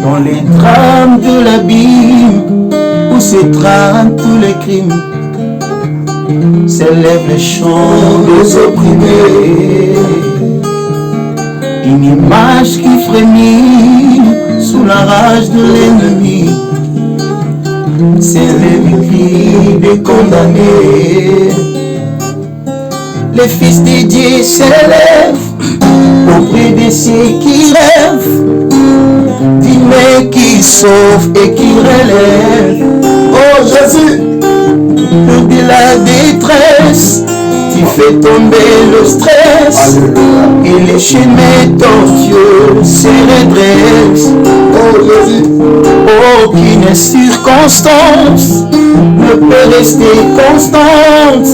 Dans les drames de l'abîme, où s'étranent tous les crimes, s'élève les chants des opprimés. Une image qui frémit sous la rage de l'ennemi, s'élève le cri des condamnés. Les fils de Dieu s'élèvent auprès de ceux qui rêvent, d'aimer qui sauve et qui relève. Oh Jésus, de la détresse, tu fais tomber le stress. Alléluia. Et les chemins tortueux se redressent. Oh Jésus, aucune circonstance ne peut rester constante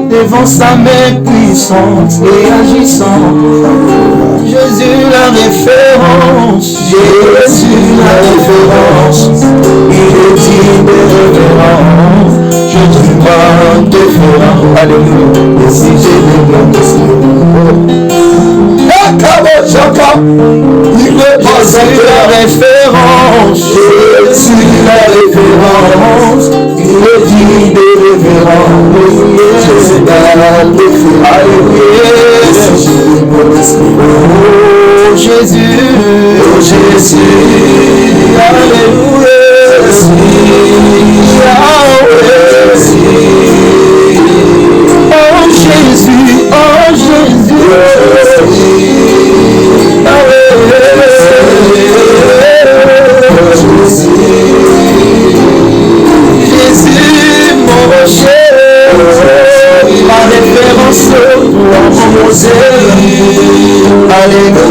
devant sa main puissante et agissante. Jésus la référence, Jésus la référence, il est digne de révérence. Je suis pas différent, alléluia, et si j'ai des blancs Jésus la référence, Jésus la référence, il est digne de révérence. Jésus la référence, alléluia, oh Jésus, oh Jésus, alléluia, oh Jésus, oh Jésus, Jésus, mon rocher, ma référence, toi mon modèle, alléluia,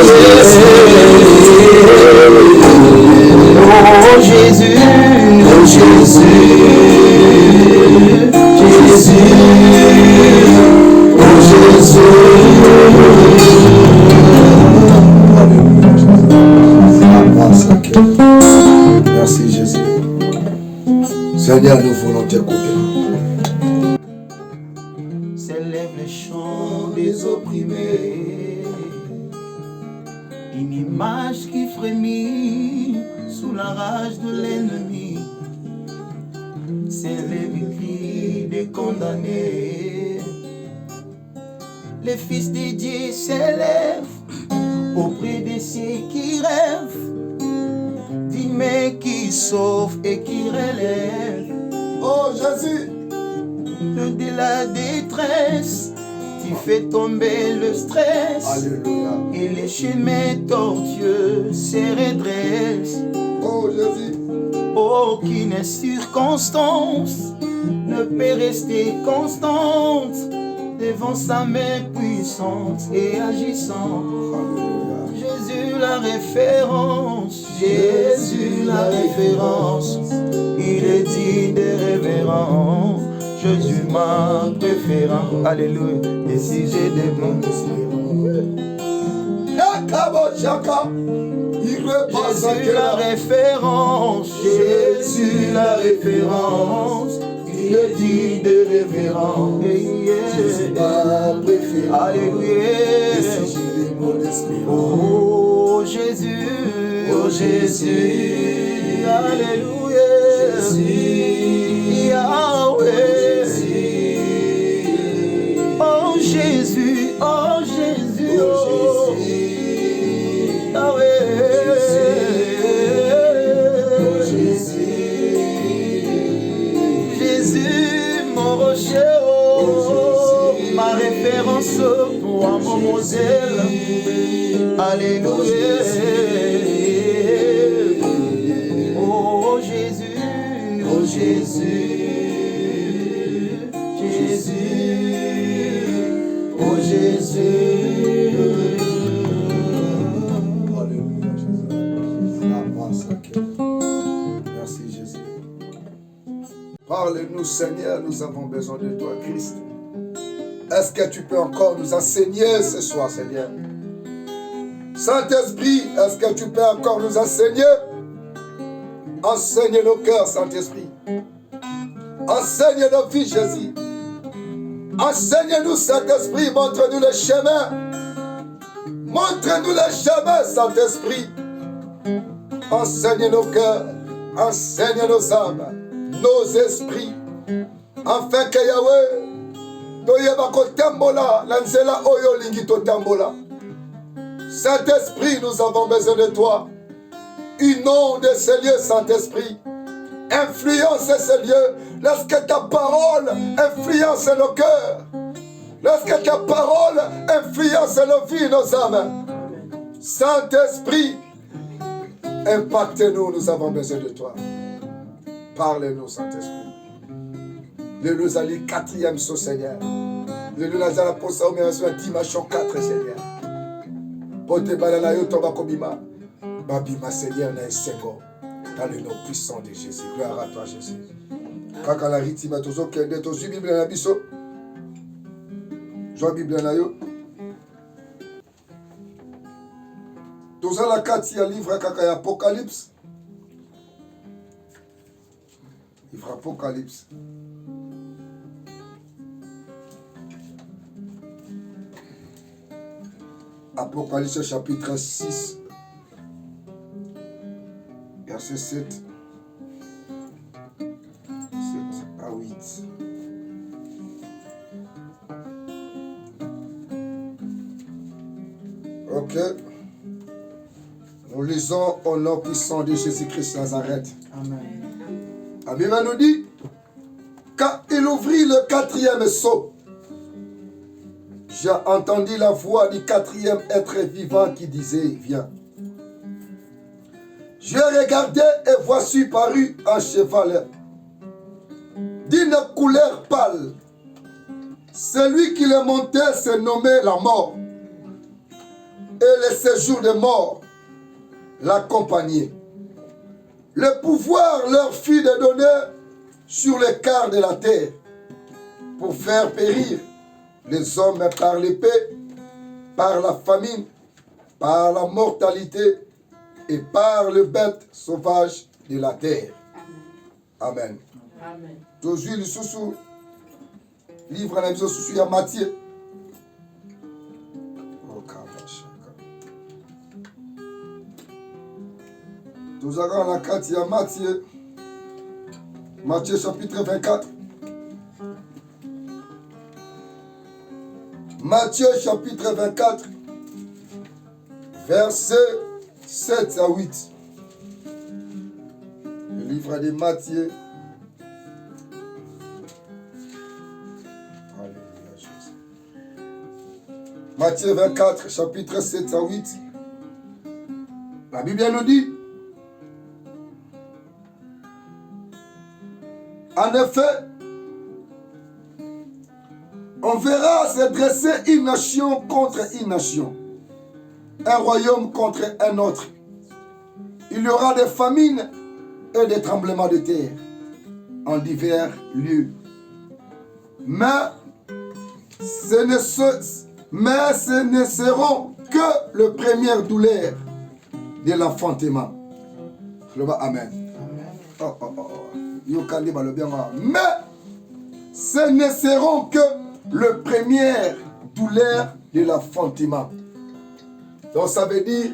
oh Jésus, oh Jésus, Jésus, oh Jésus. Merci Jésus. Seigneur, nous voulons t'écouter. S'élève les chants des opprimés, une image qui frémit sous la rage de l'ennemi, s'élève le cri des condamnés. Les fils de Dieu s'élèvent auprès de ceux qui rêvent, d'aimer qui sauve et qui relève. Oh Jésus, de la détresse, tu fais tomber le stress. alléluia, Et les chemins tortueux se redressent. oh Jésus, Aucune circonstance ne peut rester constante devant sa main puissante et agissante. alléluia. Jésus la référence, Jésus la référence, il est digne de révérence. Jésus ma préférence, alléluia, et si j'ai des bons Jésus la référence, Jésus la référence, il est digne de révérence. Jésus ma préférence, alléluia, et si j'ai des bons oh Jésus, oh Jésus, alléluia, Jésus, Yahweh. Oh Jésus, oh Jésus, oh Jésus, Yahweh. Oh Jésus, Jésus, mon rocher, oh, ma référence, toi mon modèle, alléluia. Oh Jésus, oh Jésus, Jésus, oh Jésus. Alléluia Jésus. Merci Jésus. Parle-nous Seigneur, nous avons besoin de toi Christ. Est-ce que tu peux encore nous enseigner ce soir Seigneur? Saint-Esprit, est-ce que tu peux encore nous enseigner? Enseigne nos cœurs Saint-Esprit. Enseigne nos vies Jésus. Enseigne-nous Saint-Esprit, montre-nous le chemin. Montre-nous le chemin Saint-Esprit. enseigne nos cœurs, enseigne nos âmes, nos esprits, afin que Yahweh, toyeba kotambola, lanzela oyo lingi totambola. Saint-Esprit, nous avons besoin de toi. Inonde ces lieux, Saint-Esprit. Influence ces lieux. Lorsque ta parole influence nos cœurs. Lorsque ta parole influence nos vies, nos âmes. Saint-Esprit, impacte-nous, nous avons besoin de toi. Parle-nous, Saint-Esprit. Le nous allie 4e saut, Seigneur. Le nous a la posa au dimension 4, Seigneur. Pote balala yo toba kobima. Babima, Seigneur, na eseko. Dans le nom puissant de Jésus. Gloire à toi, Jésus. Kaka la ritima tozo kende tozu Bible na biso. Joa Bible na yo. Toza la kati ya livre kaka ya Apocalypse. Livre Apocalypse. Apocalypse chapitre 6. Verset 7. 7 à 8. Ok. Nous lisons au nom puissant de Jésus-Christ Nazareth. Amen. La Bible nous dit, quand il ouvrit le 4e sceau, j'ai entendu la voix du 4e être vivant qui disait, viens. J'ai regardé et voici paru un cheval d'une couleur pâle. Celui qui le montait se nommait la mort. Et le séjour de mort l'accompagnait. Le pouvoir leur fut de donner sur les quarts de la terre pour faire périr les hommes par l'épée, par la famine, par la mortalité et par le bête sauvage de la terre. Amen. Amen. Toujours le sous livre à la maison sous à Matthieu. Nous avons la carte à Matthieu. Matthieu chapitre 24. Matthieu chapitre 24. Versets 7 à 8. Le livre de Matthieu. Matthieu 24, chapitre 7 à 8. La Bible nous dit, en effet, on verra se dresser une nation contre une nation, un royaume contre un autre. Il y aura des famines et des tremblements de terre en divers lieux. Mais ce ne seront que les premières douleurs de l'enfantement. Amen. Oh, oh, oh. Mais ce ne seront que les premières douleurs de l'enfantement. Donc ça veut dire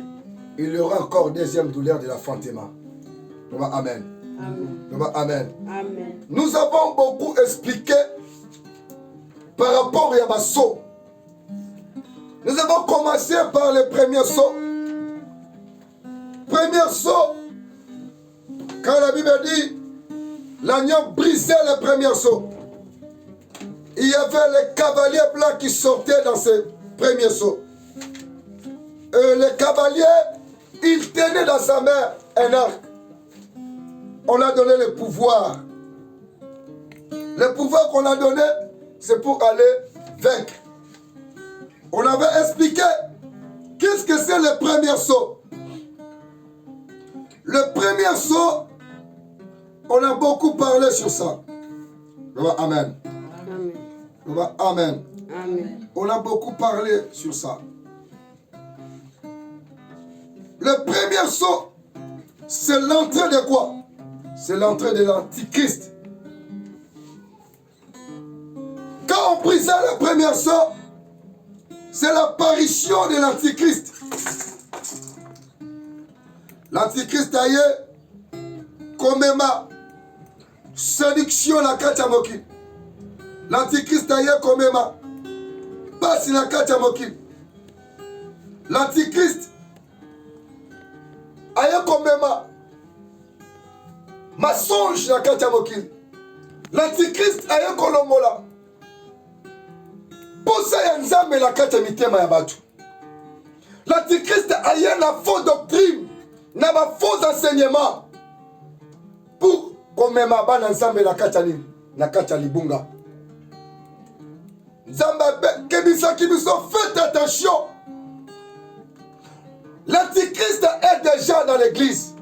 il y aura encore deuxième douleur de l'enfantement. Amen. Amen. Amen. Amen. Nous avons beaucoup expliqué par rapport à Yabasso. Nous avons commencé par le premier saut. Premier saut, quand la Bible dit l'agneau brisait le premier saut. Il y avait les cavaliers blancs qui sortaient dans ce premier saut. Et le cavalier, il tenait dans sa main un arc. On a donné le pouvoir. Le pouvoir qu'on a donné, c'est pour aller vaincre. On avait expliqué qu'est-ce que c'est le premier saut. Le premier saut, on a beaucoup parlé sur ça. Amen. Amen. Amen. Amen. On a beaucoup parlé sur ça. Le premier saut, c'est l'entrée de quoi? C'est l'entrée de l'Antichrist. Quand on brisait le premier saut, c'est l'apparition de l'Antichrist. L'antichrist aye komema séduction na kati ya mokili. L'antichrist aye komema pasi na kati ya mokili. L'antichrist aye komema mensonge na kati ya mokili. L'antichrist aye kolongola posa ya nzambe na kati ya mitema ya bato. L'antichrist aye na fausse doctrine na ba faux enseignement pour komema bana nzambe na kati ya nini na kati ya libunga. Nzambe kebisaki biso, faites attention. L'antichrist est déjà dans l'église.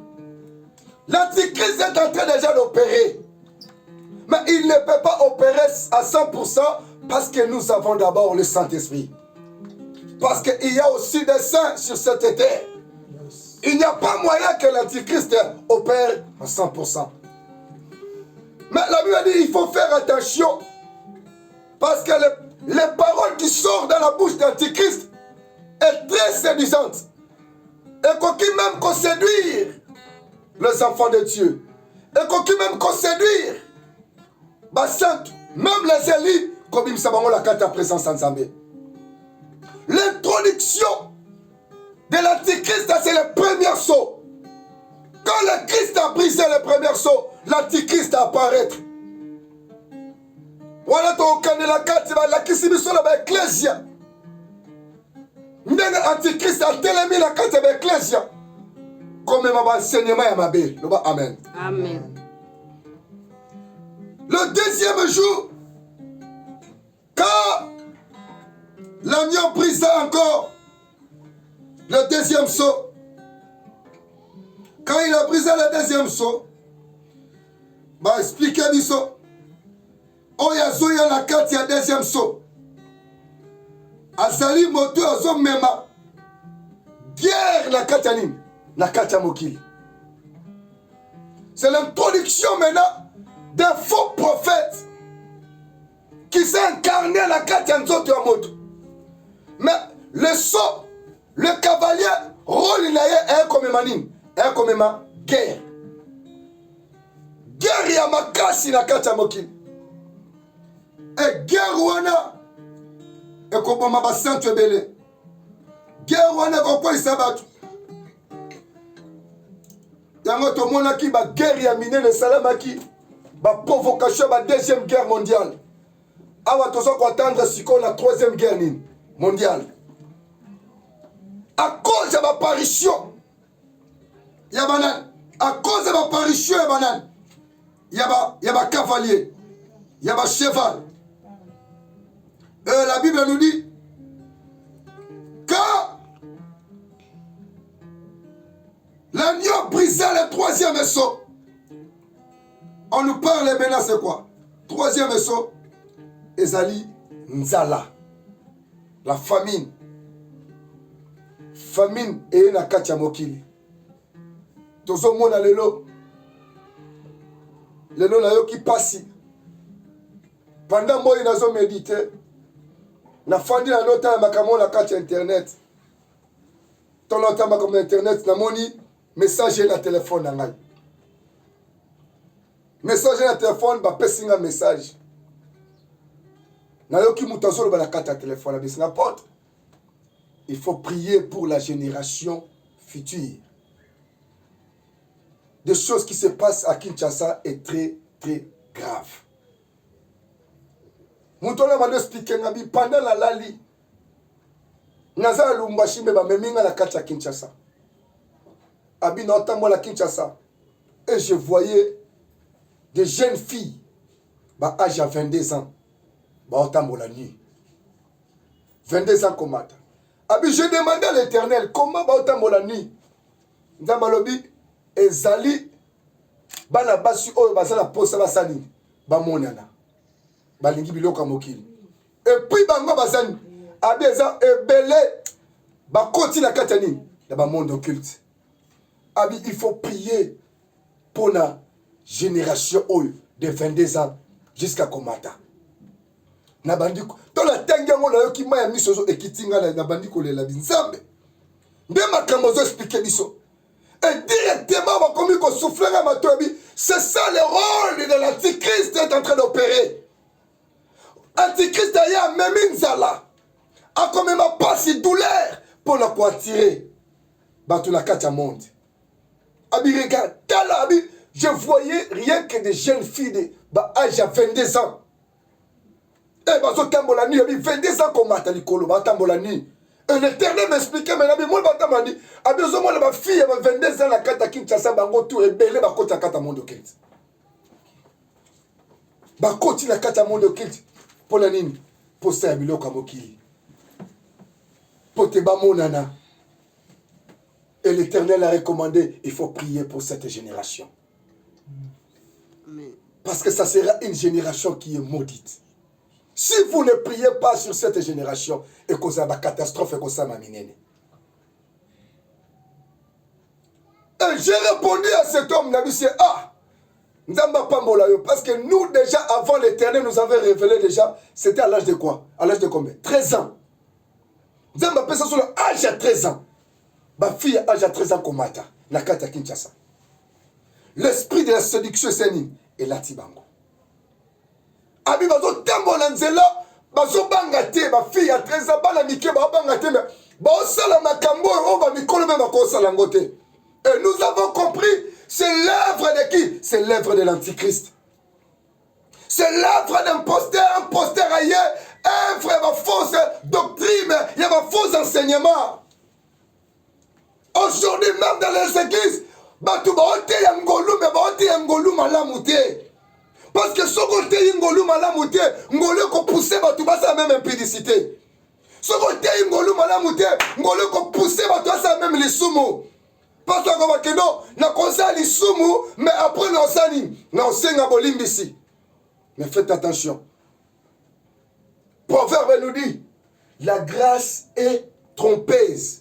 L'antichrist est en train déjà d'opérer. Mais il ne peut pas opérer à 100% parce que nous avons d'abord le Saint-Esprit. Parce qu'il y a aussi des saints sur cette terre. Il n'y a pas moyen que l'antichrist opère à 100%. Mais la Bible dit qu'il faut faire attention. Parce que les paroles qui sortent dans la bouche d'antichrist est très séduisante. Et qui même qu'on séduire les enfants de Dieu. Et qui même qu'on séduire bah saint, même les élus comme ils savent la carte à présence en Zambie. L'introduction de l'antichrist, c'est le premier saut. Quand le Christ a brisé le premier saut, l'antichrist a apparaître. Voilà ton canet la carte, la kisibiso la ecclésia. Ndenge antichrist a télémi la carte de l'ecclésia. Comme ma enseignement ya mabe. Amen. Amen. Le deuxième jour, quand l'agneau brisa encore le deuxième saut, quand il a brisé le deuxième saut, bah expliquez biso. Oyazoya la carte ya deuxième saut. Azali moto azo mema guerre la carte ya nini na carte ya mokili. C'est l'introduction maintenant d'un faux prophète qui s'est incarné à la carte ya nzoto ya moto. Mais le saut, le cavalier rôle il est comme manine, est comme ma guerre. Guerre ya makasi na carte ya mokili. Et guerre wana et comme ma sainte belé. Guerre wana ko isabatu. Yango to mona ki ba guerre ya mine le salamaki ba provocation ba deuxième guerre mondiale. Awa tozo ko attendre siko la troisième guerre mondiale. À cause de l'apparition ya banan, à cause de l'apparition ya banan, ya ba cavalier, ya ba cheval. La Bible nous dit quand l'agneau brisait le troisième saut, on nous parle maintenant c'est quoi? Troisième saut, Ezali Nzala, la famine. Famine et na kati ya mokili. Tozo mona lelo na yo ki pasi. Pendant moi nazo méditer, na fandi na nota ya makamo na kati ya internet. Tolota makamo internet na moni message na téléphone na ngai. Message na téléphone ba pesinga message. Na yo ki mutazo ba na kati ya téléphone na bisna porte. Il faut prier pour la génération future. Des choses qui se passent à Kinshasa est très, très grave. Moutona m'a expliqué pendant la lali. Naza Lumbashi me ba meminga la kati ya Kinshasa. Abi na otambo la Kinshasa. Et je voyais des jeunes filles ba âge à 22 ans. Ba otambo la nuit. 22 ans comme ça. Je demandais à l'Éternel comment va autant la nuit. Nzambalobi ezali bana basi oyo bazala posa basani ba monana balingi biloka mokili. Et puis bango bazani abeza ebele ba koti na katani na ba monde occulte. Abi il faut prier pour la génération oyo de 22 ans jusqu'à Komata. Na bandiko to la tengango na yo ki maya misozo ekitinga na bandiko le la binzambe nde makambo zo expliquer biso Et directement, on va comme qu'on souffle à ma tobi. C'est ça le rôle de l'Antichrist est en train d'opérer. Antichrist d'ailleurs, même Inzala, a quand même pas si douleur pour la quoi tirer. Batou la carte à monde. Abi, regarde, je voyais rien que des jeunes filles de âge à 22 ans. Eh, bah, so tambola nuit, 22 ans qu'on m'a dit kolo, bah, tambola nuit. Et l'Éternel m'expliquait, mais là, moi, bah, m'a dit, abi, so moi, ma fille, elle a 22 ans, la carte à Kinshasa, bango tout, et belé, bah, côté à carte à monde au kilt. Bah, côté la carte à monde au kilt. Pour la nini, pour ça, il y a Kamokili. Pour te bamonana. Et l'Éternel a recommandé, il faut prier pour cette génération. Parce que ça sera une génération qui est maudite. Si vous ne priez pas sur cette génération, et que ça va catastrophe, et que ça m'a miné. Et j'ai répondu à cet homme, parce que nous déjà, avant l'Éternel, nous avait révélé déjà, c'était à l'âge de quoi? À l'âge de combien? 13 ans. Nous avons appelé ça sur l'âge à 13 ans. Ma fille a âge à 13 ans comme Mata, la carte à Kinshasa. L'esprit de la séduction sénine est là Tibango. Abi bazo tembo nanzela, bazo bangate, ma fille a 13 ans, bala mike ba bangate, mais ba osala makambo, on va mikolo même ko osala ngote. Et nous avons compris, c'est l'œuvre de qui? C'est l'œuvre de l'Antichrist. C'est l'œuvre d'un imposteur ailleurs, œuvre de fausse doctrine, il y a de faux enseignements. Aujourd'hui, même dans les églises, Batou Baote Yangolou, mais Baote Yangolou Malamouté. Parce que ce côté Yangolou Malamouté, Ngolou ko poussé Batou Basa même impudicité. Ce côté Yangolou Malamouté, Ngolou ko poussé Batou Basa même les soumous. Parce que non, n'a conseillé les soumous, mais après l'enseigne, n'enseigne à Bolimbisi. Mais faites attention. Proverbe nous dit, la grâce est trompeuse.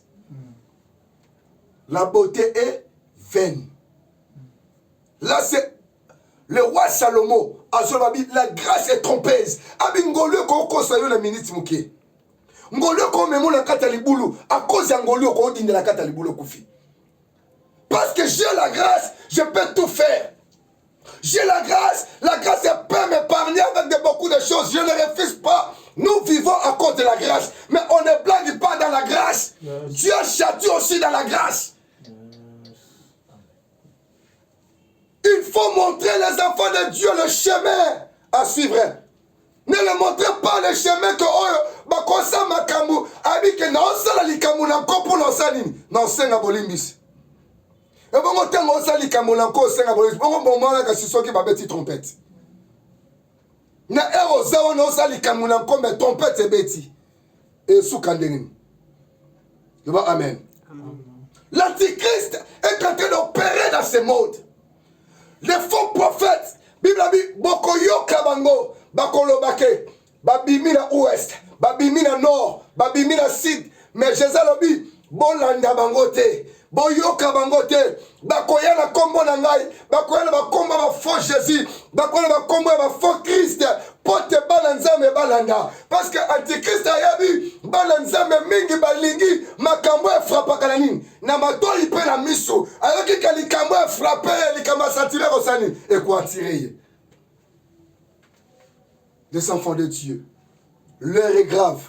La beauté est vaine. Là, c'est le roi Salomon. La grâce est trompeuse. Abingolio ko kosayo na minute muke. Ngolio ko memo na kata libulu. À cause d'Angolio ko dinde la kata libulu kufi. Parce que j'ai la grâce, je peux tout faire. J'ai la grâce peut m'épargner avec beaucoup de choses. Je ne refuse pas. Nous vivons à cause de la grâce. Mais on ne blague pas dans la grâce. Dieu châtie aussi dans la grâce. Il faut montrer les enfants de Dieu le chemin à suivre. Ne le montrez pas le chemin que bakosa makambu abike na osala likamu na kopo na osani na osenga bolimbisi. Et bon tengo osala likamu na ko osenga bolimbisi. Bon bomala ka sisoki babeti trompette. Na erozawa na osala likamu na ko me trompette ebeti. Et soukandeni. Amen. L'Antichrist est en train d'opérer dans ce monde. Les faux prophètes, Bible a dit, Bokoyo Kabango, Bakolobake, Babimina Ouest, Babimina Nord, Babimina Sud, mais Jésus a dit, Bolanda Bangote, Boyoka Bangote, Bakoya la combo Nangai, Bakoya la combo ma faux Jésus, Bakoya la combo ma faux Christ, Pote Balanza me Balanda, parce que Antichrist a vu, Balanza me Mingi Balingi, Makambo est frappé à Kalanine, Namato il peut la miso, alors que Kalikambo est frappé, il commence à tirer au sani, et quoi tirer? Les enfants de Dieu, l'heure est grave.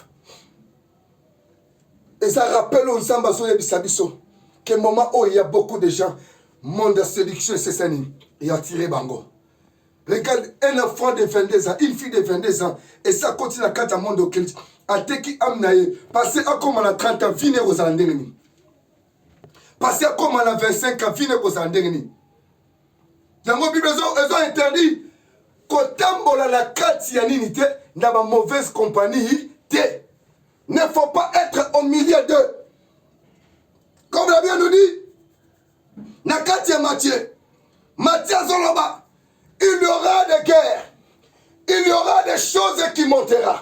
Et ça rappelle aux enfants de que moment où il y a beaucoup de gens, monde de séduction, c'est ça, et a tiré bango. Regarde, un enfant de 22 ans, une fille de 22 ans, et ça continue à 4 monde au culte. A teki amnaye, passé à comme à 30 ans, vine aux andengni. Passé à comme à 25 ans, vine aux andengni. Dans mon Bible, ils ont interdit qu'au tambola la 4 yaninité, dans ma mauvaise compagnie, ne faut pas être au milieu d'eux. Comme la Bible nous dit, Nakati Matthieu, Matthieu Zoloba, il y aura des guerres, il y aura des choses qui monteront.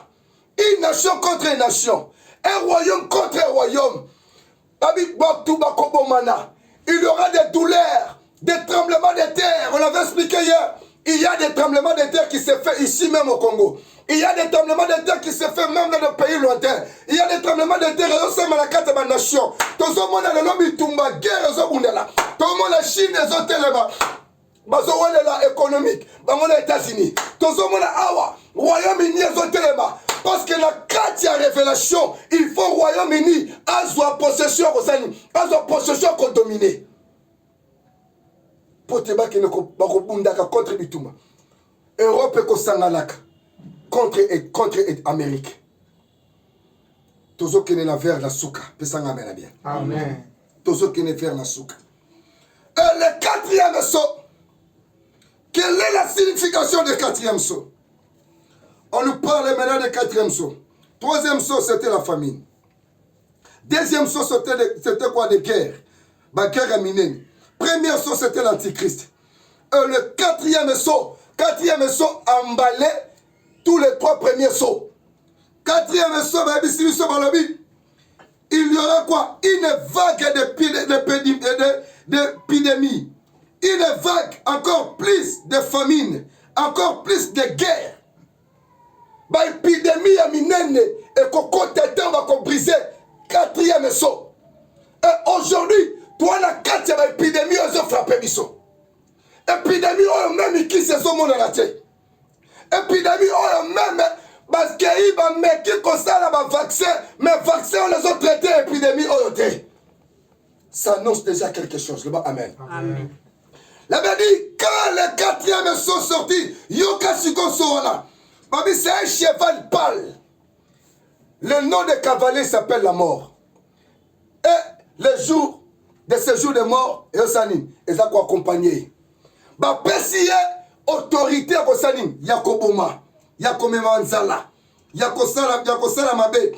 Une nation contre une nation, un royaume contre un royaume. Il y aura des douleurs, des tremblements de terre. On l'avait expliqué hier. Il y a des tremblements de terre qui se font ici même au Congo. Il y a des tremblements de terre qui se font même dans les pays lointains. Il y a des tremblements de terre qui sont dans la carte de la nation. Tout le monde a le nom de Tumba, guerre, tout le monde a Chine, la économique, les États-Unis. Tout le monde a Awa, Royaume-Uni, parce que la carte de la révélation, il faut Royaume-Uni, à sa possession, à sa possession qu'on domine. Pour te battre contre Bituma. Europe et Kosangalaka. Contre Amérique. Tozo qui est la vers la souka. Pesanga mena bien. Amen. Tozo qui est vers la souka. Et le quatrième saut. Quelle est la signification du quatrième saut? On nous parle maintenant du quatrième saut. Troisième saut, c'était la famine. Deuxième saut, c'était quoi? Des guerres. Guerre minée. Premier saut, c'était l'antichrist. Et le quatrième saut emballé tous les trois premiers sauts. Quatrième saut, il y aura quoi? Une vague d'épidémie. Une vague, encore plus de famine, encore plus de guerre. L'épidémie a minene et qu'on va briser. Quatrième saut. Et aujourd'hui, toi, la quatrième épidémie, ils ont frappé Bisso. Épidémie, même qui se sont mon la tête. Épidémie, même parce qu'il y a des gens qui concernent les vaccins, mais les vaccins, on les a traités, épidémie, ça annonce déjà quelque chose. Amen. Amen. La Bible dit, quand les quatrièmes sont sortis, Yoka Siko Soana, c'est un cheval pâle. Le nom de cavalier s'appelle la mort. Et le jour de ce jour de mort, ils ont accompagné. Pesiye autorité à Kosanim, Yakoboma, Yakomemanzala, Yakosala Mabe,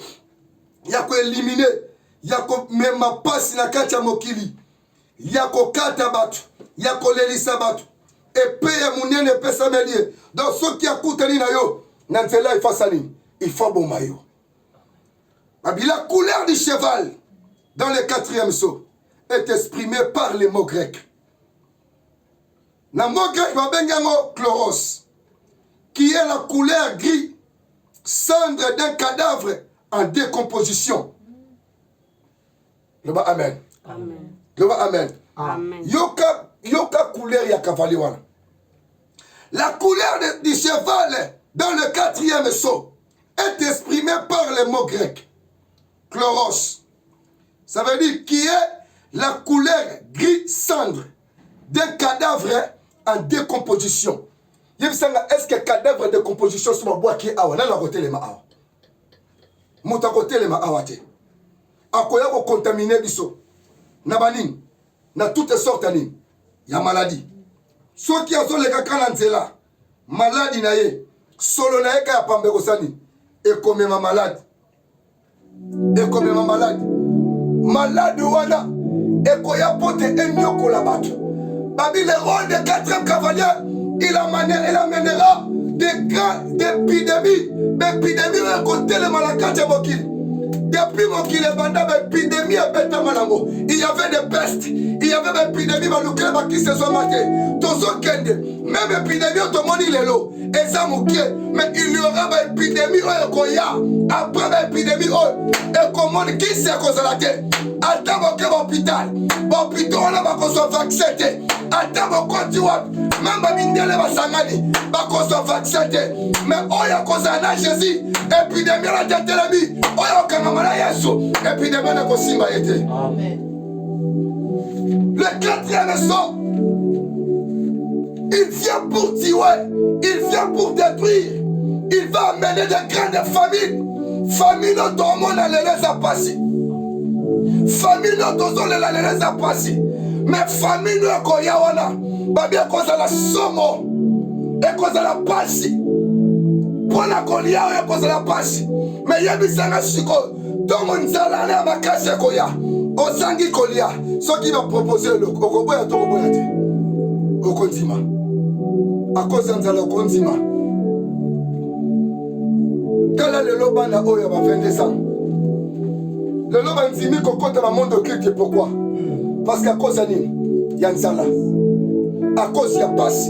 Yako éliminer, Yako mema pasi na kacha mokili, Yako kata batu, Yako lelisa batu, epée munene pesa melie. Donc ceux qui akutani na yo, nanzela il faut bomayo. La couleur du cheval dans le quatrième saut est exprimée par les mots grecs. Le mot grec va chloros, qui est la couleur gris, cendre d'un cadavre en décomposition. Le bas amen. Amen. Le bas amen. Amen. Yoka couleur ya cavalier. La couleur du cheval dans le quatrième saut est exprimée par le mot grec. Chloros. Ça veut dire qui est la couleur gris cendre d'un cadavre en décomposition. Est-ce que le cadavre de décomposition c'est ma boîte qui est awa? N'a la côté les ma awa. Mouta côté les ma awa te. Akoya ko contaminer biso. Na banin. Na toutes sortes anim. Ya maladie. Ceux qui ont les kakananzela. Maladie na ye. Solo na ye ka pambe ko sani. Et comme ma malade. Et comme ma malade. Malade wana. Et koya pote enyoko la batu. Babi le rôle de quatrième cavalier, il amènera des cas d'épidémie. L'épidémie va compter les malakats de Mokil. Depuis Mokil et Banda, l'épidémie est bête à Malango. Il y avait des pestes, il y avait des épidémies qui se sont matées. Même épidémie, tout le monde il est là. Et ça mais il y aura une épidémie après l'épidémie. Et comment qui s'est causé la tête? Attends, l'hôpital. L'hôpital, on va qu'on soit vacciné. Attends, même Mindele va s'angani. Va qu'on soit vacciné. Mais on y a causé un Jésus. Épidémie, la tête de la vie. On y a causé un Yesu. Épidémie, on a causé un été. Amen. Le quatrième saut. Il vient pour tuer. Il vient pour détruire. Il va amener de grandes familles. Famille dont tout le monde a les a passé. Famille dont tout le monde a les a passé. Mais famille nous a koyawana. Babi a cause la somo. Et cause la passe. Pour la kolia et cause la passe. Mais yabi sanga chiko. Tout le monde a la makase koya. Osangi kolia. Ce qui va proposer le kokoboya to koboya te. Okonzima. À cause de la konzima. Quel est le loba na oya va 22 ans? Le loba nzimi kokota ma monde occulte. Pourquoi? Parce qu'à cause de Yanzala, à cause de la passe,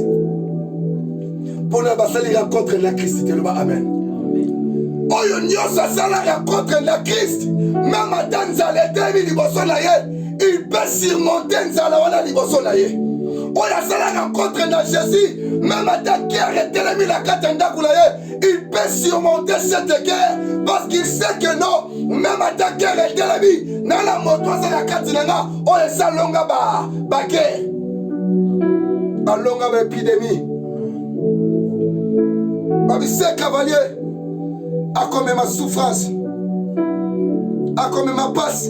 pour ne pas salir rencontre la Christ. Amen. Oyo nyonso asala rencontre la Christ, même ata nzala etelemi liboso na ye, il peut surmonter nzala wana liboso na ye. Oyo asala rencontre na Jésus, même ata guerre etelemi na kati ya ndako na ye, il peut surmonter cette guerre parce qu'il sait que non, même ata guerre etelemi na la moto azala kati na nga, oyo esalonga ba guerre, alonga ba épidémie. Babise cavalier a comme ma souffrance, a comme ma passe,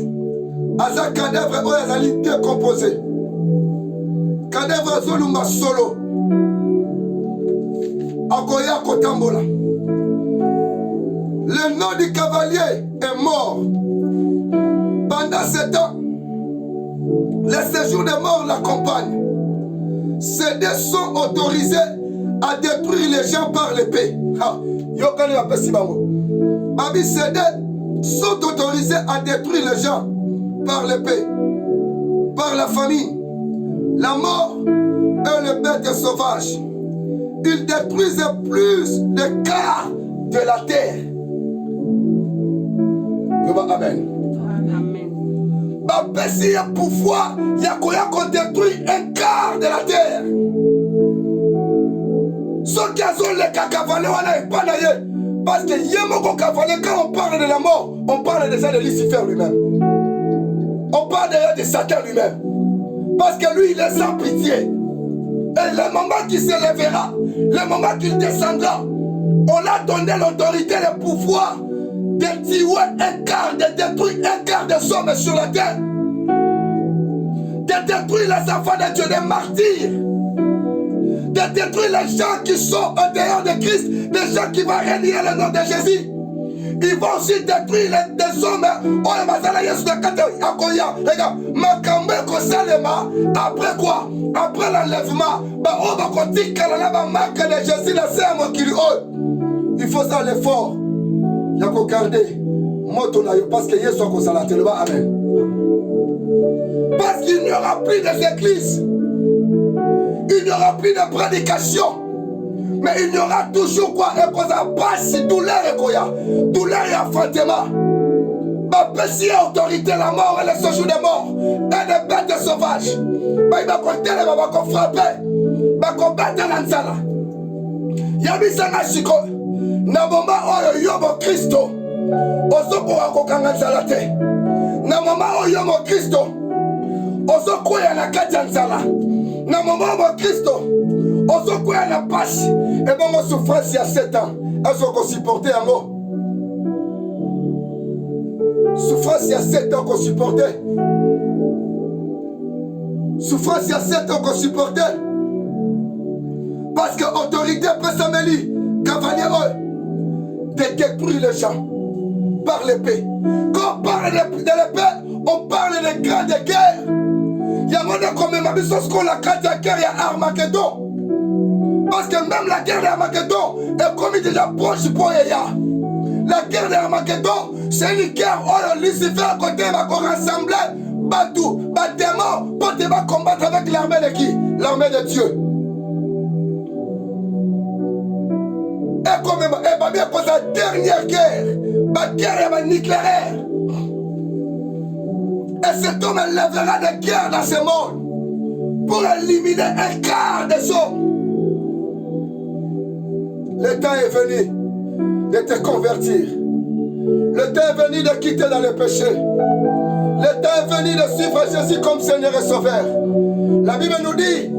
a za cadavre oyo azali décomposé, cadavre azolumba solo, akoya kotambola. Le nom du cavalier est mort. Pendant ce temps, les séjours des morts l'accompagnent. Ces dés sont autorisés à détruire les gens par l'épée. Yokani va passer bango. Babi, ces dés sont autorisés à détruire les gens par l'épée, par la famine, la mort et les bêtes sauvages. Ils détruisent plus de quart de la terre. Amen. Bapesi ya pouvoir yakoya ko détruire un quart de la terre. Ceux qui ont les cavaliers wana epa na ye, parce que yemoko cavalier, quand on parle de la mort, on parle déjà de Lucifer lui-même. On parle déjà de Satan lui-même. Parce que lui, il est sans pitié. Et le moment qu'il se lèvera, le moment qu'il descendra, on a donné l'autorité, le pouvoir de tuer un quart, de détruire un quart des hommes sur la terre, de détruire les enfants de Dieu, des martyrs, de détruire les gens qui sont en dehors de Christ, des gens qui vont renier le nom de Jésus. Ils vont aussi détruire des hommes. Après quoi? Après l'enlèvement, il faut ça l'effort. Il faut garder parce que Yesu a Amen. Parce qu'il n'y aura plus d'église, il n'y aura plus de prédication, mais il y aura toujours quoi? Et qu'on a pas douleur et quoi? Douleur et affrontement. Ma pessie autorité, la mort et le séjour des morts et des bêtes sauvages. Il va compter, il va frapper, il va combattre l'anzala. Yabisanga Chiko, na moment où yobo Christo, osoko akokanga nzala te. Na moment où yobo Christo, osoko ya na kati ya nzala. Na moment où Christo, osoko ya na passe. Et bon, on souffrance il y a 7 ans. Est-ce qu'on supportait un mot? Souffrance il y a 7 ans qu'on supportait. Souffrance il y a 7 ans qu'on supportait. Parce que l'autorité peut s'amélier. Cavalier, de détruire les gens par l'épée. Quand on parle de l'épée, on parle de grandes guerres. Il y a mon comme ma mission, ce qu'on a quand il y a guerre, il y a Armageddon. Parce que même la guerre d'Armageddon est comme déjà proche pour Yaya. La guerre d'Armageddon, c'est une guerre où Lucifer à côté va rassembler Batou, démon, pour combattre avec l'armée de qui? L'armée de Dieu. Et comme bien pour la dernière guerre, la guerre nucléaire. Et cet homme lèvera des guerres dans ce monde pour éliminer un quart des hommes. Le temps est venu de te convertir. Le temps est venu de quitter dans le péché. Le temps est venu de suivre Jésus comme Seigneur et Sauveur. La Bible nous dit,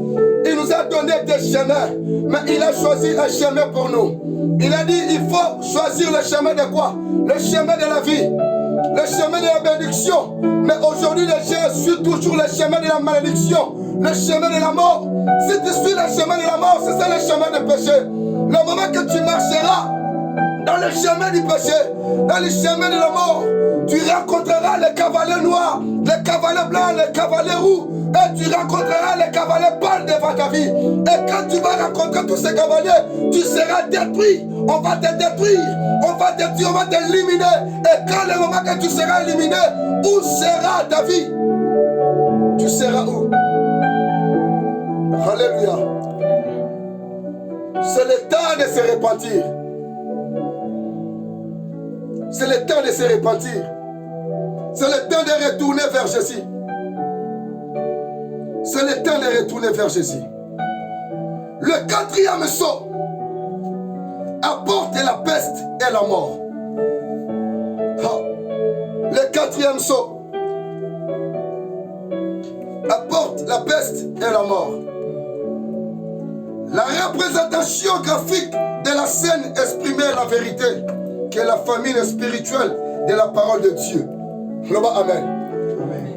il nous a donné des chemins, mais il a choisi un chemin pour nous. Il a dit, il faut choisir le chemin de quoi? Le chemin de la vie, le chemin de la bénédiction. Mais aujourd'hui, les gens suivent toujours le chemin de la malédiction, le chemin de la mort. Si tu suis le chemin de la mort, c'est ça le chemin du péché. Le moment que tu marcheras dans le chemin du péché, dans le chemin de la mort, tu rencontreras les cavaliers noirs, les cavaliers blancs, les cavaliers roux, et tu rencontreras les cavaliers pâles devant ta vie. Et quand tu vas rencontrer tous ces cavaliers, tu seras détruit. On va te détruire, on va te tuer, on va t'éliminer. Et quand le moment que tu seras éliminé, où sera ta vie? Tu seras où? Alléluia. C'est le temps de se repentir. C'est le temps de se repentir. C'est le temps de retourner vers Jésus. C'est le temps de retourner vers Jésus. Le quatrième sceau apporte la peste et la mort. Le quatrième sceau apporte la peste et la mort. La représentation graphique de la scène exprimait la vérité, qui est la famine spirituelle de la parole de Dieu. Amen. Amen.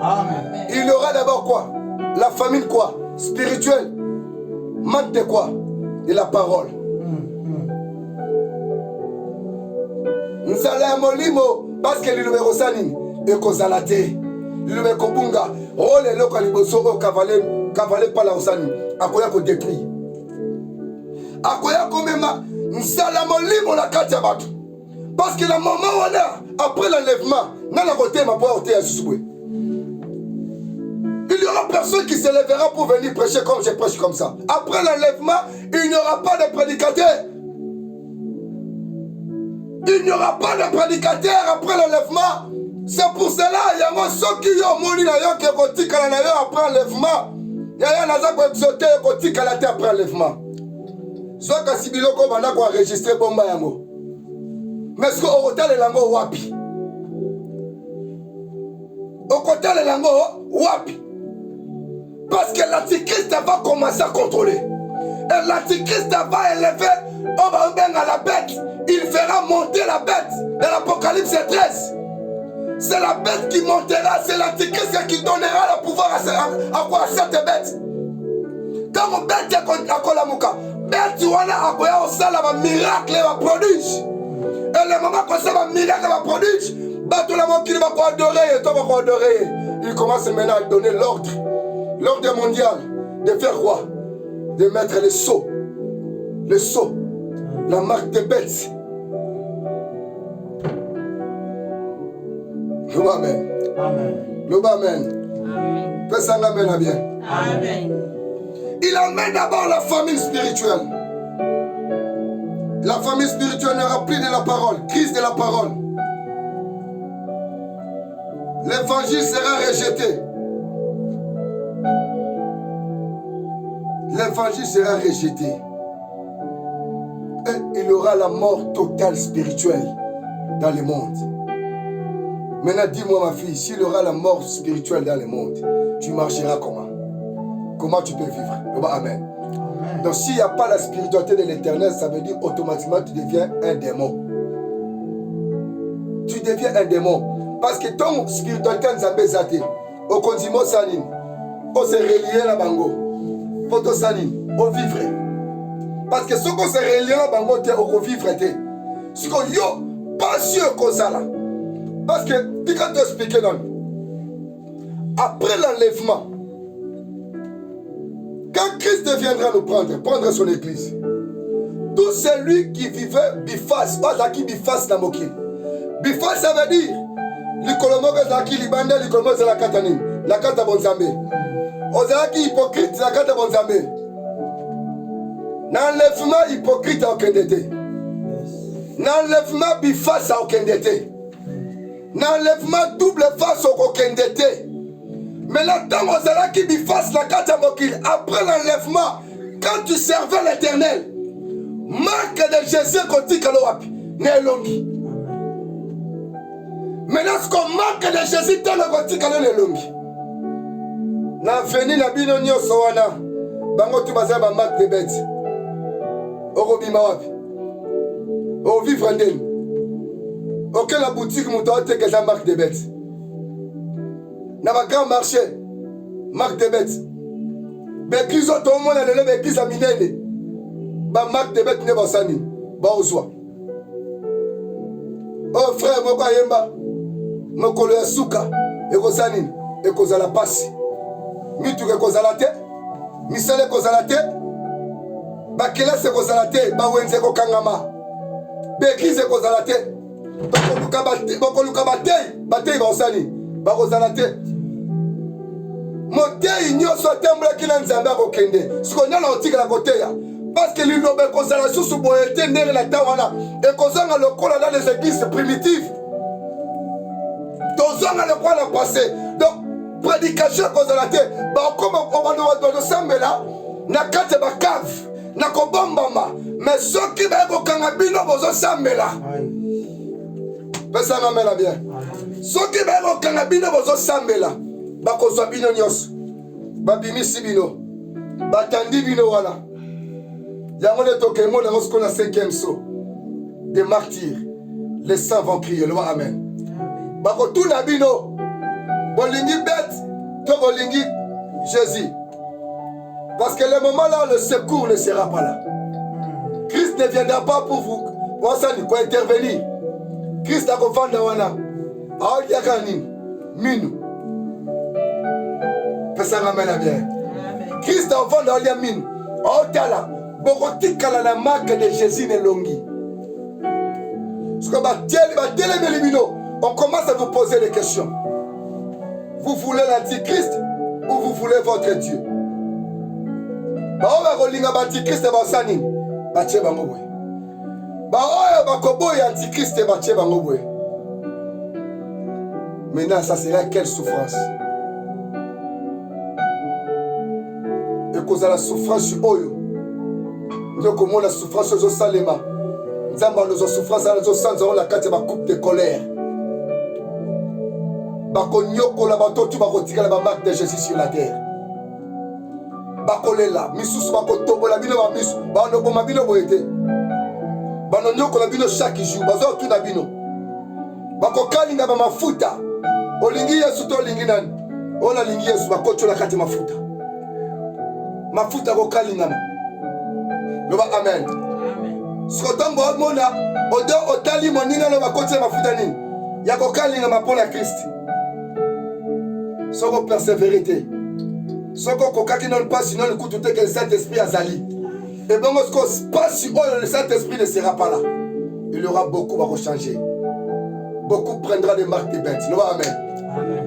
Amen. Il y aura d'abord quoi? La famine quoi? Spirituelle. Manque de quoi? De la parole. Nzala molimo parce que le numéro sanine et kozalate. Le numéro kobunga. Oh le loko liboso o cavaler par la osani. Akoya ko détruire. Akoya ko mema nzala molimo la kati ya batu. Parce que la maman wana après l'enlèvement n'a la côté ma boîte à Susubwe. Il y aura personne qui se lèvera pour venir prêcher comme je prêche comme ça. Après l'enlèvement, il n'y aura pas de prédicateur. Il n'y aura pas de prédicateur après l'enlèvement. C'est pour cela il y a ceux qui ont mouru qui ont après l'enlèvement. Il y a des exotés qui ont après l'enlèvement. Soit que si biloko bana ko enregistrer bomba yango. Mais ce qu'on retient les langues wapi. Au côté les langues wapi. Parce que l'antichrist va commencer à contrôler. Et l'antichrist va élever à la bête. Il fera monter la bête. Dans l'Apocalypse 13. C'est la bête qui montera. C'est l'antichrist qui donnera le pouvoir à cette bête. Quand on bête à Kolamuka, bête wana akoya osala ba miracle ba prodige. Et le moment qu'on sait ba miracle ba prodige, bato la mokili ba ko adorer et toi ba ko adorer. Il commence maintenant à donner l'ordre mondial de faire quoi? De mettre le sceau, la marque de bête. Amen. Amen. Fais ça amen bien. Amen. Il amène d'abord la famine spirituelle. La famille spirituelle est remplie de la parole, crise de la parole. L'évangile sera rejeté. L'évangile sera rejeté. Et il y aura la mort totale spirituelle dans le monde. Maintenant, dis-moi ma fille, s'il y aura la mort spirituelle dans le monde, tu marcheras comment? Comment tu peux vivre? Amen. Donc s'il n'y a pas la spiritualité de l'éternel, ça veut dire automatiquement tu deviens un démon. Tu deviens un démon. Parce que ton spiritualité nous a besoin. Au condiment sanin, on se relier la bango. Poto sanin, on vivre. Parce que ce qu'on se relier la bango, on vivre. Ce qu'on yo, pas sûr qu'on ça là. Parce que, tu quand tu expliques non. Après l'enlèvement, quand Christ viendra nous prendre son église, tout celui qui vivait bifas, pas qui bifas na mokil. Bifas ça veut dire, l'ikolomoka zaki libanda, l'ikolomoka za la katanin, la kata bonzambe. Ozaki hypocrite, la kata bonzambe. N'enlèvement hypocrite à aucun été. N'enlèvement bifas à aucun été. N'enlèvement double face au aucun été. Mais là, tant que tu fasses la carte après l'enlèvement, quand tu servais l'Éternel, marque de Jésus côté Kaloapi, Nelongi. Maintenant, ce qu'on marque de Jésus dans le côté Kalonelongi. Na veni na bino nyonso wana, bango tu baza ba marque de bête. Orobima wapi. O vivre ndeni. Ok la boutique mouton te que ça marque de bête. Dans ma grand marché, marque de bête. Békis au tout le monde a le békis à minene. Ba marque de bête ne va s'ani. Ba oswa. Oh frère, moko yemba. Mokolo ya suka. Eko s'ani. Eko za la passe. Mitu eko za la te. Misele eko za la te. Ba kelase eko za la te. Ba wenze eko kangama. Békis eko za la te. Boko luka batei ba osani. Ba kozala te. Motei nyonso atembula kina nzambe akokende. Siko nyala otika la koteya. Parce que l'inobe consolation sous boyauté n'est la tawana. Et qu'on a le col dans les églises primitives. Dans un le quoi le passé. Donc, prédication consolation. Bah, comme on va nous sembler là, na kate ba cave, na kobombama. Mais ceux qui va au Kangabino, vous en sembler là. Personne n'amène bien. Ceux qui va au Kangabino, vous en sembler là. Bah, qu'on soit bino nyos. Bah, bimisi bino. Bah, tandi bino voilà. Yango le tokemo dans ce qu'on a 5e saut des martyrs. Les saints vont crier le amen. Bako tout la bino bolingi bête to bolingi Jésus. Parce que le moment là le secours ne sera pas là. Christ ne viendra pas pour vous. Moi ça dit quoi intervenir. Christ a confondre wana. Ah yakani minu. Personne n'amène bien. Christ a confondre wana minu. Oh tala. Bokotikala la marque de Jésus Nelongi. On commence à vous poser des questions. Vous voulez l'antichrist ou vous voulez votre Dieu? Maintenant, ça serait quelle souffrance? Et cause à la souffrance sur Oyo. Nous comment la souffrance aux Salema. Nous avons nos souffrances à nos sens, nous avons la carte de ma coupe de colère. Bakonyoko la bateau, tu vas retirer la marque de Jésus sur la terre. Bakolela, misous bakotobo la bino ba misu, bano boma bino boete. Bano nyoko la bino chaque jour, bazo tout na bino. Bakokalinga ba mafuta. Olingi Yesu to olingi nani? Ona lingi Yesu bakocho la kati mafuta. Mafuta kokalinga. Loba amen. Amen. Skotombo mona odo otali monina lo bakoche mafuta nini. Ya kokalinga mapola Christ. Soko persévérité. Soko kokaki non pas sinon le coup tout est que le Saint-Esprit azali. Et bon ce qu'on se passe sur le Saint-Esprit ne sera pas là. Il y aura beaucoup à changer. Beaucoup prendra des marques de bêtes. Loba amen. Amen.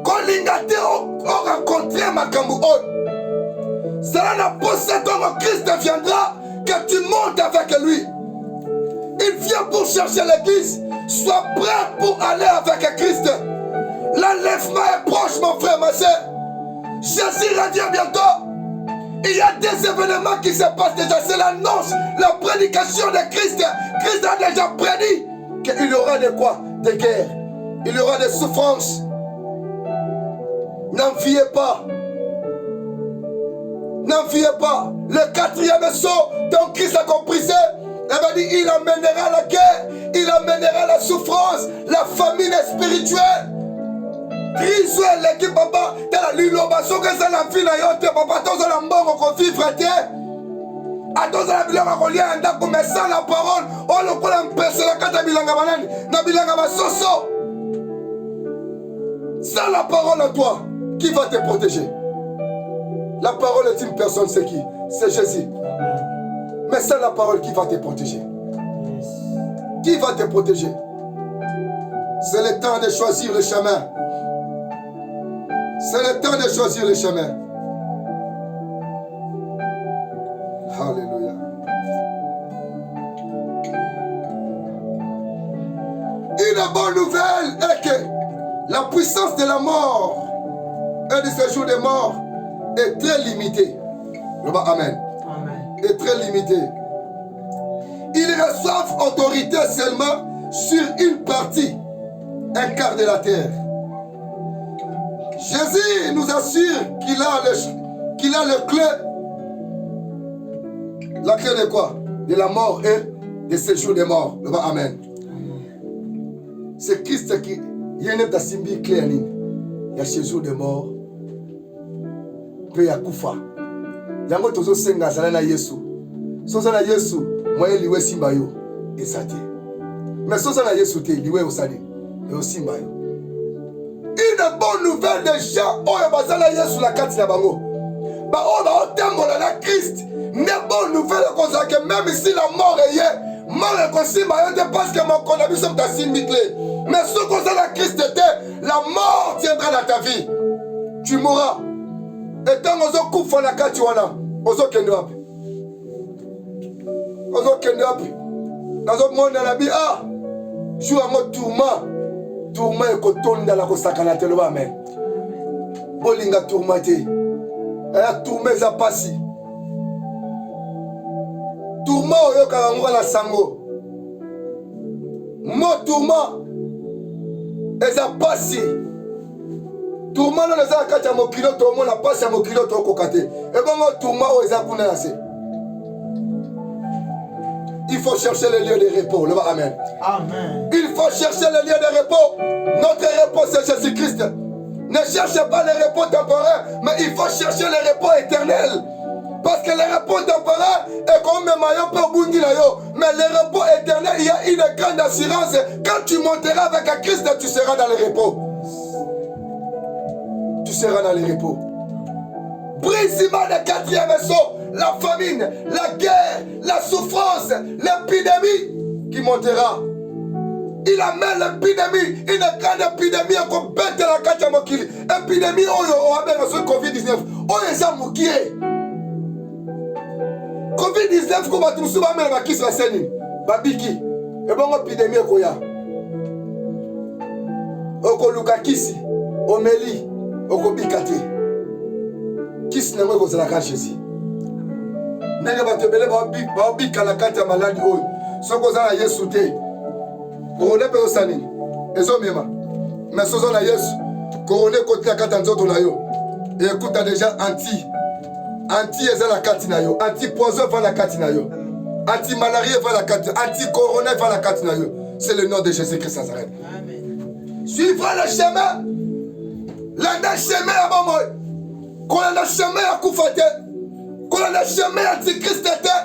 Kolingate o rencontrer Makambu o. Cela n'a pas ça quand Christ viendra, que tu montes avec lui. Il vient pour chercher l'église. Sois prêt pour aller avec Christ. L'enlèvement est proche, mon frère, ma soeur. Jésus revient bientôt. Il y a des événements qui se passent déjà. C'est l'annonce, la prédication de Christ. Christ a déjà prédit qu'il y aura de quoi? Des guerres. Il y aura des souffrances. N'enviez pas. N'enviez pas. Le 4e saut, donc Christ a compris ça. Il va dire, il amènera la guerre, il amènera la souffrance, la famine spirituelle. Christ l'équipe papa, t'as la lilobaso que c'est la fille d'ailleurs, papa, t'as la mort qu'on vivre, attends la bilanga kolia anda comme ça la parole, on le prend en personne la kata bilanga banani, na bilanga basoso. Sans la parole en toi, qui va te protéger? La parole est une personne, c'est qui? C'est Jésus. Mais c'est la parole qui va te protéger. Qui va te protéger? C'est le temps de choisir le chemin. C'est le temps de choisir le chemin. Alléluia. Une bonne nouvelle est que la puissance de la mort et du séjour des morts est très limitée. Amen. Amen. Est très limitée. Ils reçoivent autorité seulement sur une partie, un quart de la terre. Jésus nous assure qu'il a le clé. La clé de quoi? De la mort et des séjours des morts. Amen. C'est Christ qui y a une simbi clé. Il y a séjour des morts. Puis il y a Koufa. Yango tozo senga sala na Yesu. Soza na Yesu, moye liwe simba yo esate. Mais soza na Yesu te liwe osani. Et aussi simba yo. Une bonne nouvelle des gens oyo bazala Yesu la kati na bango. Ba o ba otembola na Christ. Une bonne nouvelle cause que même si la mort est hier, mort est consimba yo parce que mon condamnation t'a simbi clé. Mais ce cause la Christ était, la mort tiendra dans ta vie. Tu mourras. Et tant que tu coupe la carte, tu vas là. ozokende wapi nazomona na bi jour yango tourment ekotondala kosakana te loba amen bolinga tourment te tourment eza pasi tourment oyokaka yango na sango mo tourment eza pasi tourment nano eza na kati ya mokili tomona pasi ya mokili tokoka te ebongo tourment oyo eza kuna na se. Il faut chercher le lieu de repos. Le amen. Amen. Il faut chercher le lieu de repos. Notre repos, c'est Jésus-Christ. Ne cherchez pas le repos temporaire, mais il faut chercher le repos éternel. Parce que le repos temporaire est comme un maillot pour Bungilayo. Mais le repos éternel, il y a une grande assurance. Quand tu monteras avec Christ, tu seras dans le repos. Tu seras dans le repos. Brisement de quatrième saut. La famine, la guerre, la souffrance, l'épidémie qui montera. Il amène l'épidémie, une grande épidémie qu'on bête la carte à Mokili. Épidémie, on a bien sur Covid-19. On est à Mokié. Covid-19, comme tu nous souviens, mais qui sera scène. Babiki. Et bon, épidémie, Koya. Oko Lukakisi, Omeli, Oko Bikate. Qui se n'est pas la carte Jésus. Nenge batebele babika na kati ya maladi oyo soko oza na Yesu te korone mpe osanini ezomema mais sozo na Yesu korone ekoti na kati ya nzoto na yo ekuta deja anti eza na kati na yo anti poison eva na kati na yo anti malaria eva na kati anti corona eva na kati na yo. C'est le nom de Jésus-Christ Nazareth. Suivra le chemin landa chemin ya bomoi kolanda chemin ya kufa te qu'on a jamais antichrist était.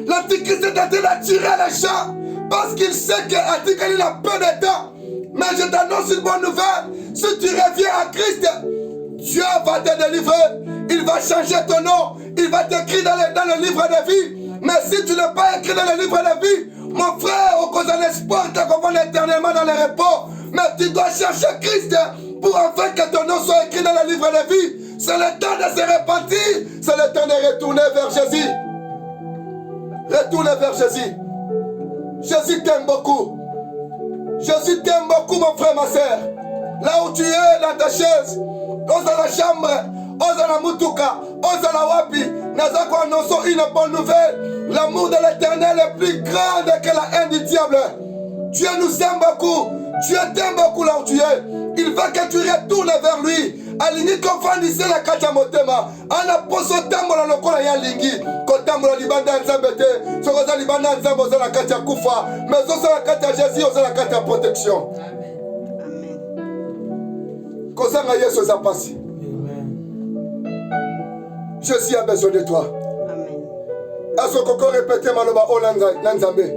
L'antichrist était d'attirer les gens parce qu'il sait qu'Antichrist a peu de temps. Mais je t'annonce une bonne nouvelle. Si tu reviens à Christ, Dieu va te délivrer. Il va changer ton nom. Il va t'écrire dans le livre de vie. Mais si tu n'es pas écrit dans le livre de vie, mon frère, au cause de l'espoir, tu vas éternellement dans le repos. Mais tu dois chercher Christ pour enfin que ton nom soit écrit dans le livre de vie. C'est le temps de se repentir. C'est le temps de retourner vers Jésus. Retourner vers Jésus. Jésus t'aime beaucoup. Jésus t'aime beaucoup, mon frère, ma soeur. Là où tu es, dans ta chaise, dans la chambre, dans la mutuka, dans la wapi, nous annonçons une bonne nouvelle. L'amour de l'Éternel est plus grand que la haine du diable. Dieu nous aime beaucoup. Dieu t'aime beaucoup là où tu es. Il veut que tu retournes vers lui. Alingi kofandise la kacha motema. Ana poso tambola lokola ya lingi. Kotambola libanda nzambe te. Sokoza libanda nzambe oza la kacha kufa. Mais oza la kacha Jésus oza la kacha protection. Amen. Kozanga Yesu za pasi. Jésus a besoin de toi. Amen. Est-ce qu'on peut répéter maloba o nzambe?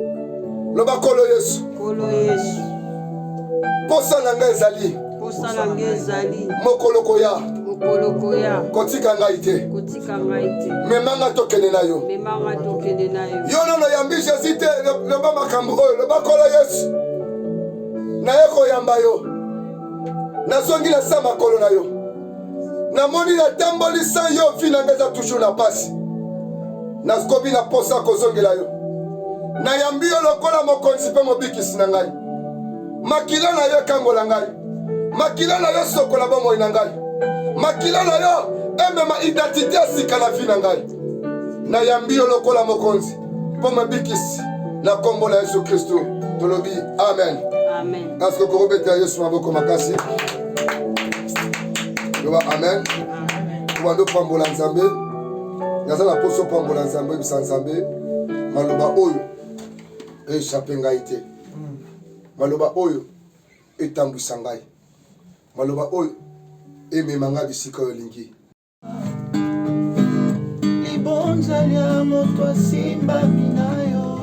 Loba kolo Yesu. Kolo Yesu. Posa nanga ezali. Mokolo koya kotika ngai te memanga tokende na yo yo nono yambi Jésus te loba makambo oyo loba kolo Yesu naye koyamba yo nazongi na sa makolo na yo namoni natamboli sa yo vi na ngai eza toujours na pasi nakobi na posa kozongela yo nayambi yo lokola mokonzi mpe mobikisi na ngai makila na yo ekangola ngai makila na yo sokola bomoi na ngai makila na yo emema identité ya sika na vi na ngai nayambi yo lokola mokonzi mpo mobikisi na kombo na Yesu Kristo tolobi amen. Amen. Asko korobeta Yesu maboko makasi loba amen. Wando pambola nzambe naza na poso pambola nzambe bisa nzambe maloba oyo échappé ngai te maloba oyo etambwisa ngai maloba oyo emema ngai bisika oyo lingi libonzali ya moto asimbami na yo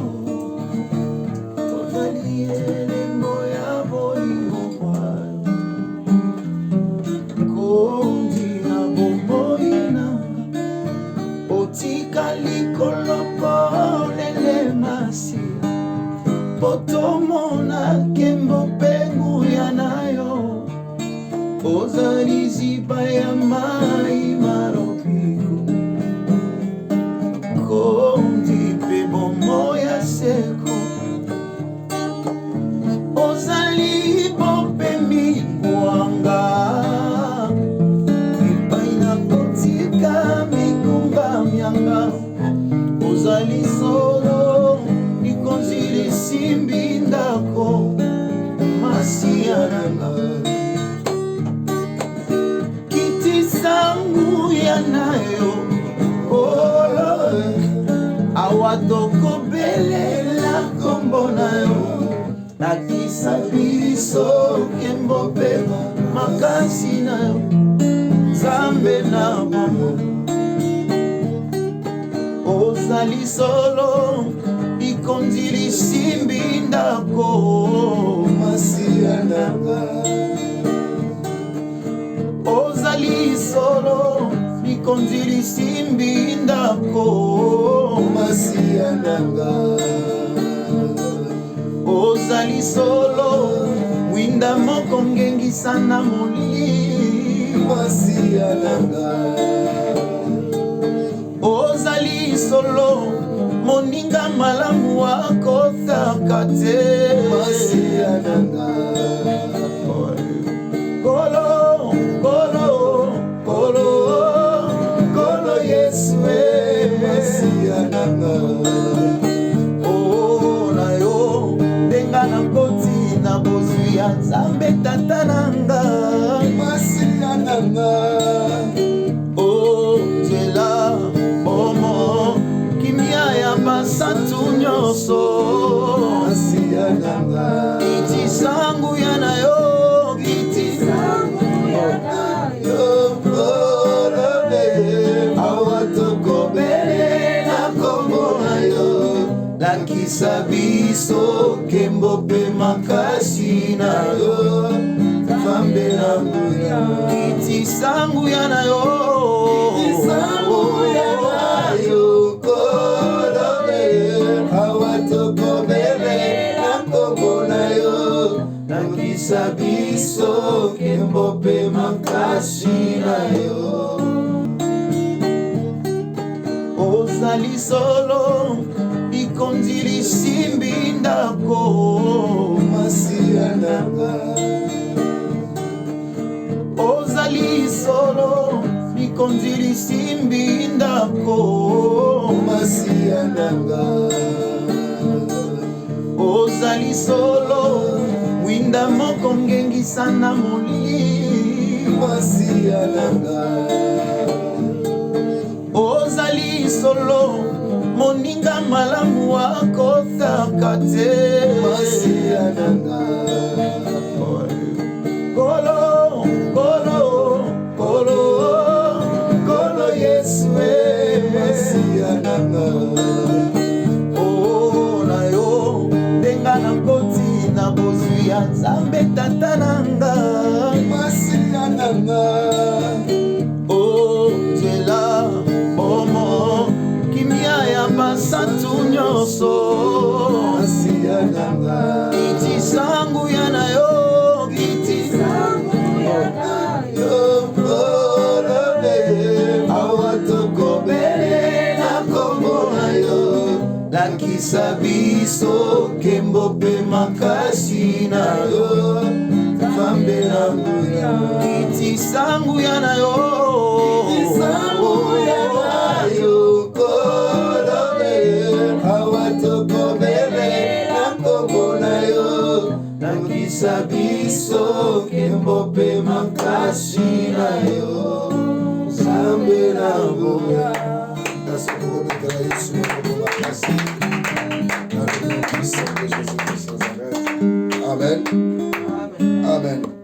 ozali elembo ya bolingo bwayo kondi na bomoi nanga otika likolo polele masi potomona nkembo mpe nguya na yo ozali zipa ya mai maropiko kondi mpe bomoi ya mianga ozali solo likonzi lisimbi ndako masiya nanga kiti sangu ya nayo kolo awa tokobelela kombo na yo nakisa biso kembo mpe makasi na yo Nzambe na mamo ozali solo likondi lisimbi ndako masiya nanga ozali solo likondi lisimbi ndako masiya nanga ozali solo winda moko ngengisa na molili masiya nanga ozali solo moninga malamu akotaka te masiya nanga kolo kolo kolo kolo Yesu masiya nanga na yo ndenga na koti na bozwi ya Nzambe tata nanga masiya nanga nzela bomo kimia ya basatu nyonso masiya nanga kiti sangu ya na yo kiti sangu ya na yo kolole awa tokobele na kombo na yo lakisa biso kembo mpe makasi na yo Nzambe na nguya kiti sangu ya na yo kolole awa tokobele na kombo na yo lakisa biso kembo mpe makasi na yo ozali solo likondi lisimbi ndako masiya nanga ozali solo likondi lisimbi ndako masiya nanga ozali solo winda moko ngengisa na molili masiya nanga ozali solo moninga malamu akotaka te masiya nanga kolo kolo kolo kolo Yesu masiya nanga na yo ndenga na koti na bozwi ya Nzambe tata nanga masiya nanga nzela bomo kimia ya basatu nyonso masiya nanga kiti sangu ya na yo kiti sangu ya na yo kolole awa tokobele na kombo na yo lakisa biso kembo mpe makasi na yo Nzambe na nguya kiti sangu ya na yo kolole awa tokobele na kombo na yo lakisa biso kembo mpe makasi na yo Nzambe na nguya Amen. Amen.